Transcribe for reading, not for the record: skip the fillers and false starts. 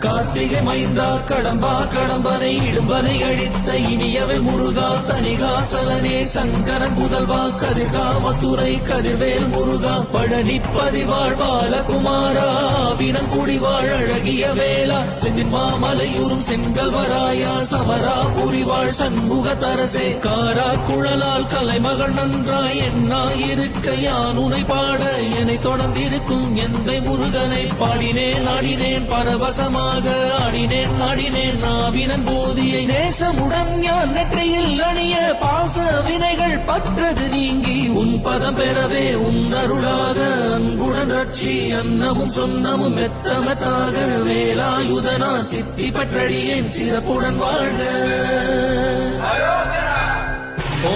கார்த்திகை மைந்தா கடம்பா கடம்பனை இடும்பனை அழித்த இனியவன் முருகா தனிகாசலனே சங்கரன் புதல்வா கதிர்கா மதுரை கதிர்வேல் முருகா பழனி பதிவாழ் பாலகுமாரா வினங்குடி வாழ் அழகிய வேளா செந்தின் மாமலையூரும் செங்கல்வராயா சமரா புரிவாழ் சண்முக தரசே காரா குழலால் கலைமகள் நன்றாய் என்னாயிருக்க யான் உனை பாட என்னை தொடர்ந்திருக்கும் எந்தை முருகனை பாடினேன் ஆடினேன் பரவசமாக ஆடினேன் ஆடினேன் நாவினன் போதியை நேசமுடன் யான் நெற்றியில் அணிய பாச வினைகள் பற்றது நீங்கி உன் பதம் பெறவே உன் அருளாக அன்புடன் ரட்சி அன்னமும் சொன்னமும் மெத்தமத்தாக வேலாயுதனா சித்தி பற்றடியேன் சிறப்புடன் வாழ்க. ஓ